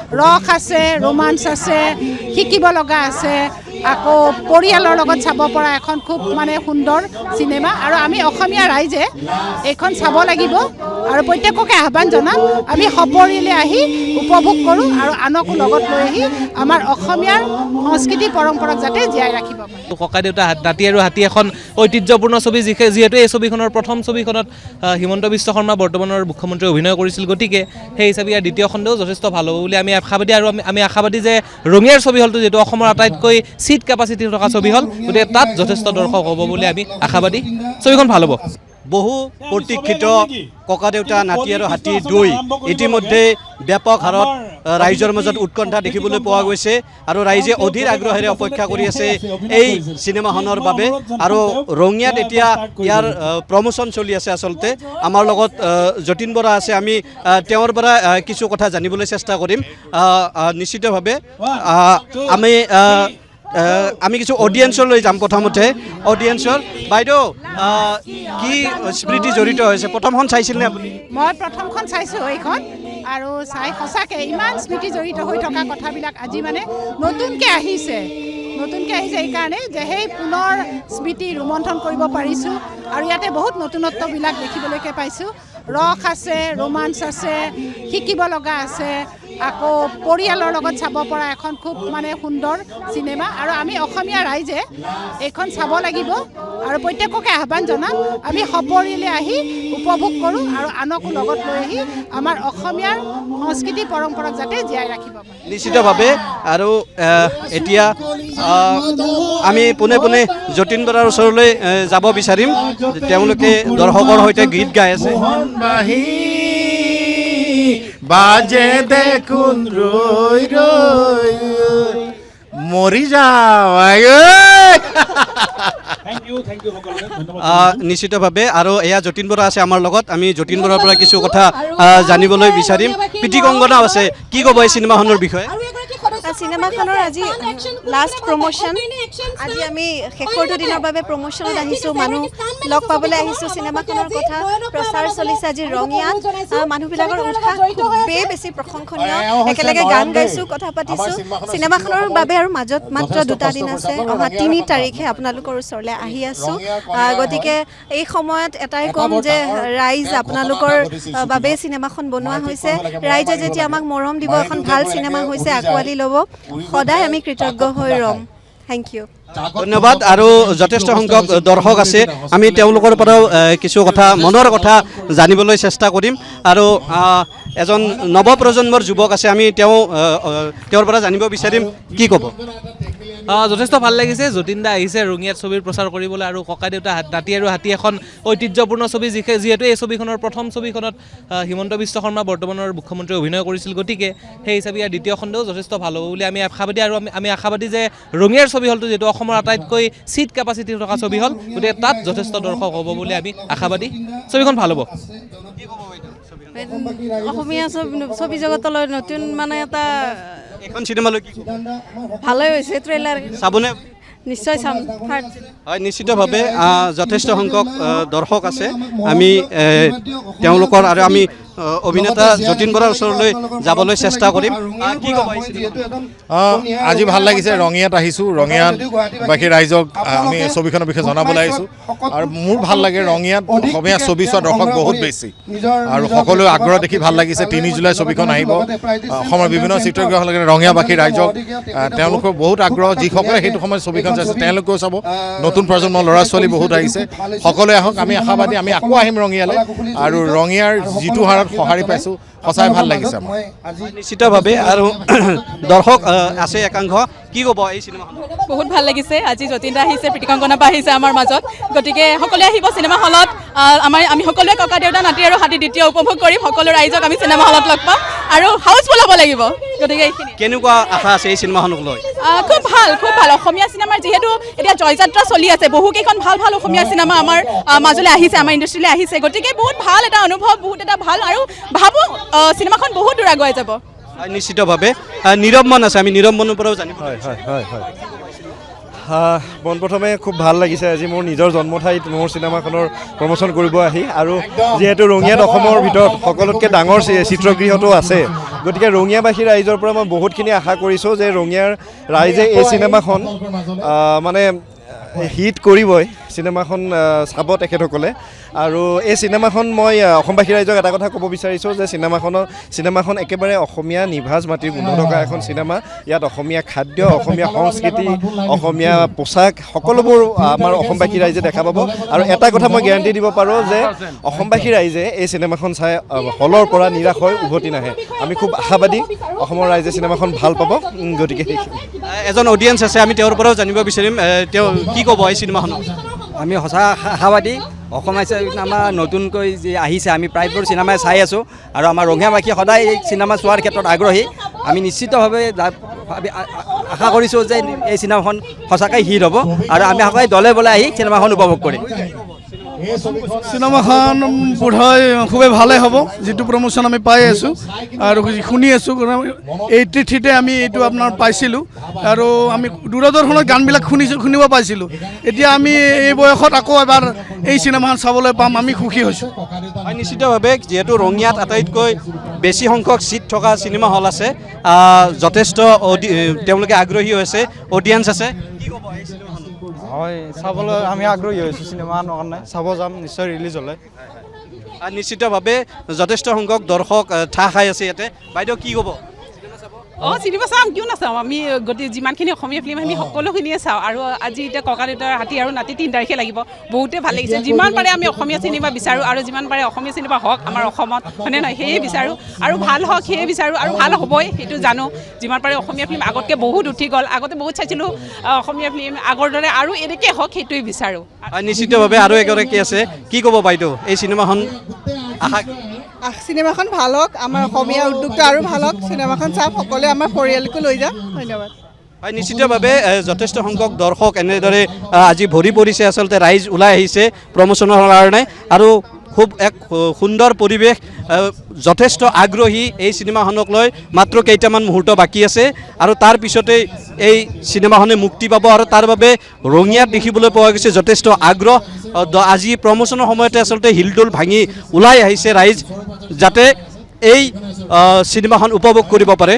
ৰস আছে, ৰোমাঞ্চ আছে, শিকিব লগা আছে, আকৌ পৰিয়ালৰ লগত চাব পৰা এখন খুব মানে সুন্দৰ চিনেমা। আৰু আমি অসমীয়া ৰাইজে এইখন চাব লাগিব আৰু প্ৰত্যেককে আহ্বান জনাম আমি সপৰিয়ালে আহি উপভোগ কৰোঁ আৰু আনকো লগত লৈ আহি আমাৰ অসমীয়াৰ সংস্কৃতি পৰম্পৰাক যাতে জীয়াই ৰাখিব পাৰোঁ। ককাদেউতা নাতি আৰু হাতী এখন ঐতিহ্যপূৰ্ণ ছবি, যিহেতু এই ছবিখনৰ প্ৰথম ছবিখনত হিমন্ত বিশ্ব শৰ্মা বৰ্তমানৰ মুখ্যমন্ত্ৰীয়ে অভিনয় কৰিছিল, গতিকে সেই হিচাপে ইয়াৰ দ্বিতীয় খণ্ডও যথেষ্ট ভাল হ'ব বুলি আমি আশাবাদী। আৰু আমি আশাবাদী যে ৰঙিয়াৰ ছবি হলটো যিহেতু অসমৰ আটাইতকৈ চিট কেপাচিটি থকা ছবি হল, গতিকে তাত যথেষ্ট দৰ্শক হ'ব বুলি আমি আশাবাদী। ছবিখন ভাল হ'ব। বহু প্ৰতীক্ষিত ককাদেউতা নাতি আৰু হাতী 2 ইতিমধ্যে ব্যাপক হাৰত ৰাইজৰ মাজত উৎকণ্ঠা দেখিবলৈ পোৱা গৈছে আৰু ৰাইজে অধীৰ আগ্ৰহেৰে অপেক্ষা কৰি আছে এই চিনেমাখনৰ বাবে। আৰু ৰঙিয়াত এতিয়া ইয়াৰ প্ৰমোশ্যন চলি আছে। আচলতে আমাৰ লগত যতীন বৰা আছে, আমি তেওঁৰ পৰা কিছু কথা জানিবলৈ চেষ্টা কৰিম। নিশ্চিতভাৱে আমি কিছু অডিয়েন্সলৈ যাম। প্ৰথমতে অডিয়েন্সৰ বাইদেউ কি স্মৃতি জড়িত হৈছে? প্ৰথমখন চাইছিল নে আপুনি? মই প্ৰথমখন চাইছোঁ এইখন, আৰু চাই সঁচাকৈ ইমান স্মৃতি জড়িত হৈ থকা কথাবিলাক আজি মানে নতুনকৈ আহিছে এইকাৰণে যে সেই পুনৰ স্মৃতি ৰোমন্থন কৰিব পাৰিছোঁ। আৰু ইয়াতে বহুত নতুনত্ববিলাক দেখিবলৈকে পাইছোঁ। ৰস আছে, ৰোমাঞ্চ আছে, শিকিব লগা আছে, আকৌ পৰিয়ালৰ লগত চাব পৰা এখন খুব মানে সুন্দৰ চিনেমা। আৰু আমি অসমীয়া ৰাইজে এইখন চাব লাগিব আৰু প্ৰত্যেককে আহ্বান জনাম আমি সপৰিয়ালে আহি উপভোগ কৰোঁ আৰু আনকো লগত লৈ আহি আমাৰ অসমীয়াৰ সংস্কৃতি পৰম্পৰাক যাতে জীয়াই ৰাখিব পাৰোঁ। নিশ্চিতভাৱে। আৰু এতিয়া আমি পোনে পোনে যতীন বৰাৰ ওচৰলৈ যাব বিচাৰিম। তেওঁলোকে দৰ্শকৰ সৈতে গীত গাই আছে। বাজে দেখুন ৰই ৰই মৰি যাও। নিশ্চিতভাৱে। আৰু এয়া যতীন বৰা আছে আমাৰ লগত, আমি যতীন বৰাৰ পৰা কিছু কথা জানিবলৈ বিচাৰিম। প্ৰীতি কংগনাও আছে, কি ক'ব এই চিনেমাখনৰ বিষয়ে? চিনেমাখনৰ আজি লাষ্ট প্ৰমোশ্যন, আজি আমি শেষৰটো দিনৰ বাবে প্ৰমোশ্যনত আহিছোঁ, মানুহ লগ পাবলৈ আহিছোঁ। চিনেমাখনৰ কথা প্ৰচাৰ চলিছে আজি ৰঙিয়াত। মানুহবিলাকৰ উৎসাহ খুবেই বেছি প্ৰশংসনীয়। একেলগে গান গাইছোঁ, কথা পাতিছোঁ চিনেমাখনৰ বাবে। আৰু মাজত মাত্ৰ 2টা দিন আছে, অহা 3 তাৰিখে আপোনালোকৰ ওচৰলৈ আহি আছোঁ। গতিকে এই সময়ত এটাই ক'ম যে ৰাইজ আপোনালোকৰ বাবে চিনেমাখন বনোৱা হৈছে। ৰাইজে যেতিয়া আমাক মৰম দিব, এখন ভাল চিনেমা হৈছে, আঁকোৱালি ল'ব, সদায় আমি কৃতজ্ঞ হৈ ৰ'ম। থেংক ইউ, ধন্যবাদ। আৰু যথেষ্ট সংখ্যক দৰ্শক আছে, আমি তেওঁলোকৰ পৰাও কিছু কথা, মনৰ কথা জানিবলৈ চেষ্টা কৰিম। আৰু এজন নৱপ্ৰজন্মৰ যুৱক আছে, আমি তেওঁৰ পৰা জানিব বিচাৰিম, কি ক'ব? যথেষ্ট ভাল লাগিছে। যতীন দা আহিছে ৰঙিয়াত ছবিৰ প্ৰচাৰ কৰিবলৈ, আৰু ককাদেউতা নাতি আৰু হাতী এখন ঐতিহ্যপূৰ্ণ ছবি, যিহেতু এই ছবিখনৰ প্ৰথম ছবিখনত হিমন্ত বিশ্ব শৰ্মা বৰ্তমানৰ মুখ্যমন্ত্ৰীয়ে অভিনয় কৰিছিল, গতিকে সেই হিচাপে ইয়াৰ দ্বিতীয় খণ্ডও যথেষ্ট ভাল হ'ব বুলি আমি আশাবাদী। আৰু আমি আশাবাদী যে ৰঙিয়াৰ ছবি হলটো যিহেতু অসমৰ আটাইতকৈ চিট কেপাচিটি থকা ছবি হল, গতিকে তাত যথেষ্ট দৰ্শক হ'ব বুলি আমি আশাবাদী। ছবিখন ভাল হ'ব। অসমীয়া ছবি জগতলৈ নতুন মানে এটা এখন চিনেমালৈ ভালেই হৈছে। ট্ৰেইলাৰ চাবনে? নিশ্চয় চাম। হয়, নিশ্চিতভাৱে যথেষ্ট সংখ্যক দৰ্শক আছে, আমি তেওঁলোকৰ আৰু আমি অভিনেতা যতীন বৰাৰ ওচৰলৈ যাবলৈ চেষ্টা কৰিম। কি ক'ব? আজি ভাল লাগিছে, ৰঙিয়াত আহিছোঁ। ৰঙিয়াত বাকী ৰাইজক আমি ছবিখনৰ বিষয়ে জনাবলৈ আহিছোঁ। আৰু মোৰ ভাল লাগে, ৰঙিয়াত অসমীয়া ছবি চোৱা দৰ্শক বহুত বেছি, আৰু সকলোৱে আগ্ৰহ দেখি ভাল লাগিছে। 3 জুলাই ছবিখন আহিব। অসমৰ বিভিন্ন চিত্ৰগ্ৰাহকে ৰঙিয়াবাসী ৰাইজক তেওঁলোকৰ বহুত আগ্ৰহ, যিসকলে সেইটো সময়ত ছবিখন চাইছে তেওঁলোকেও চাব। নতুন প্ৰজন্মৰ ল'ৰা ছোৱালী বহুত আহিছে, সকলোৱে আহক। আমি আশাবাদী, আমি আকৌ আহিম ৰঙিয়ালৈ। আৰু ৰঙিয়াৰ যিটো হাৰত সঁহাৰি পাইছোঁ, সঁচাই ভাল লাগিছে আমাৰ। নিশ্চিতভাৱে। আৰু দৰ্শক আছে একাংশ, কি ক'ব এই চিনেমাখন? বহুত ভাল লাগিছে। আজি যতীন দা আহিছে, প্ৰীতি কংগনা বা আহিছে আমাৰ মাজত, গতিকে সকলোৱে আহিব চিনেমা হলত। আমি সকলোৱে ককাদেউতা নাতি আৰু হাতী দ্বিতীয় উপভোগ কৰিম। সকলো ৰাইজক আমি চিনেমা হলত লগ পাম আৰু হাউচফুল হ'ব লাগিব। গতিকে এইখিনি। কেনেকুৱা আশা আছে এই চিনেমাখনক লৈ? খুব ভাল, খুব ভাল। অসমীয়া চিনেমাৰ যিহেতু এতিয়া জয়যাত্ৰা চলি আছে, বহুকেইখন ভাল ভাল অসমীয়া চিনেমা আমাৰ মাজলৈ আহিছে, আমাৰ ইণ্ডাষ্ট্ৰীলৈ আহিছে, গতিকে বহুত ভাল এটা অনুভৱ, বহুত এটা ভাল। আৰু ভাবোঁ চিনেমাখন বহুত দূৰ আগুৱাই যাব। নিশ্চিতভাৱে। নীৰৱ মন আছে, আমি নীৰৱ মনৰ পৰাও জানিম। পোনপ্ৰথমে খুব ভাল লাগিছে আজি মোৰ নিজৰ জন্মঠাইত মোৰ চিনেমাখনৰ প্ৰমোশ্যন কৰিব আহি আৰু যিহেতু ৰঙিয়াত অসমৰ ভিতৰত সকলোতকৈ ডাঙৰ চিত্ৰগৃহটো আছে গতিকে ৰঙিয়াবাসী ৰাইজৰ পৰা মই বহুতখিনি আশা কৰিছোঁ যে ৰঙিয়াৰ ৰাইজে এই চিনেমাখন মানে হিট কৰিবই চিনেমাখন চাব তেখেতসকলে আৰু এই চিনেমাখন মই অসমবাসী ৰাইজক এটা কথা ক'ব বিচাৰিছোঁ যে চিনেমাখন একেবাৰে অসমীয়া নিভাঁজ মাটিৰ গোন্ধ থকা এখন চিনেমা ইয়াত অসমীয়া খাদ্য অসমীয়া সংস্কৃতি অসমীয়া পোচাক সকলোবোৰ আমাৰ অসমবাসী ৰাইজে দেখা পাব আৰু এটা কথা মই গেৰাণ্টি দিব পাৰোঁ যে অসমবাসী ৰাইজে এই চিনেমাখন চাই হলৰ পৰা নিৰাশ হৈ উভতি নাহে আমি খুব আশাবাদী অসমৰ ৰাইজে চিনেমাখন ভাল পাব গতিকে এজন অডিয়েঞ্চ আছে আমি তেওঁৰ পৰাও জানিব বিচাৰিম তেওঁ কি ক'ব এই চিনেমাখনত আমি সঁচা আশাবাদী অসমীয়া চিনেমা নতুনকৈ যি আহিছে আমি প্ৰায়বোৰ চিনেমাই চাই আছোঁ আৰু আমাৰ ৰঙিয়াবাসী সদায় এই চিনেমা চোৱাৰ ক্ষেত্ৰত আগ্ৰহী আমি নিশ্চিতভাৱে আশা কৰিছোঁ যে এই চিনেমাখন সঁচাকৈ হিট হ'ব আৰু আমি সদায় দলে বলে আহি চিনেমাখন উপভোগ কৰিম চিনেমাখন বোধহয় খুবেই ভালে হ'ব যিটো প্ৰমোশ্যন আমি পাই আছোঁ আৰু শুনি আছোঁ 83তে আমি এইটো আপোনাৰ পাইছিলোঁ আৰু আমি দূৰদৰ্শনত গানবিলাক শুনিব পাইছিলোঁ এতিয়া আমি এই বয়সত আকৌ এবাৰ এই চিনেমাখন চাবলৈ পাম আমি সুখী হৈছোঁ নিশ্চিতভাৱে যিহেতু ৰঙিয়াত আটাইতকৈ বেছি সংখ্যক চিট থকা চিনেমা হল আছে যথেষ্ট তেওঁলোকে আগ্ৰহী হৈছে অডিয়েঞ্চ আছে হয় চাবলৈ আমি আগ্ৰহী হৈছোঁ চিনেমাখনৰ কাৰণে চাব যাম নিশ্চয় ৰিলিজ হ'লে নিশ্চিতভাৱে যথেষ্ট সংখ্যক দৰ্শক ঠাহ খাই আছে ইয়াতে বাইদেউ কি ক'ব চিনেমা চাম কিয় নাচাওঁ আমি গতিকে যিমানখিনি অসমীয়া ফিল্ম আমি সকলোখিনিয়ে চাওঁ আৰু আজি এতিয়া ককা দেউতাৰ হাতী আৰু নাতি 3 তাৰিখে লাগিব বহুতেই ভাল লাগিছে যিমান পাৰে আমি অসমীয়া চিনেমা বিচাৰোঁ আৰু যিমান পাৰে অসমীয়া চিনেমা হওক আমাৰ অসমত হয়নে নহয় সেয়ে বিচাৰোঁ আৰু ভাল হওক সেয়ে বিচাৰোঁ আৰু ভাল হ'বই সেইটো জানো যিমান পাৰে অসমীয়া ফিল্ম আগতকৈ বহুত উঠি গ'ল আগতে বহুত চাইছিলোঁ অসমীয়া ফিল্ম আগৰ দৰে আৰু এনেকৈ হওক সেইটোৱে বিচাৰোঁ নিশ্চিতভাৱে আৰু এগৰাকী আছে কি ক'ব বাইদেউ এই চিনেমাখন চিনেমাখন ভাল হওক আমাৰ অসমীয়া উদ্যোগটো আৰু ভাল হওক চিনেমাখন চাওক সকলোৱে আমাৰ পৰিয়ালকো লৈ যাম ধন্যবাদ হয় নিশ্চিতভাৱে যথেষ্ট সংখ্যক দৰ্শক এনেদৰে আজি ভৰি পৰিছে আচলতে ৰাইজ ওলাই আহিছে প্ৰমোশ্যনৰ কাৰণে আৰু খুব এক সুন্দৰ পৰিৱেশ যথেষ্ট আগ্ৰহী এই চিনেমাখনক লৈ মাত্ৰ কেইটামান মুহূৰ্ত বাকী আছে আৰু তাৰ পিছতেই এই চিনেমাখনে মুক্তি পাব আৰু তাৰ বাবে ৰঙিয়াত দেখিবলৈ পোৱা গৈছে যথেষ্ট আগ্ৰহ আজি প্ৰমোশ্যনৰ সময়তে আচলতে হিলডোল ভাঙি ওলাই আহিছে ৰাইজ যাতে এই চিনেমাখন উপভোগ কৰিব পাৰে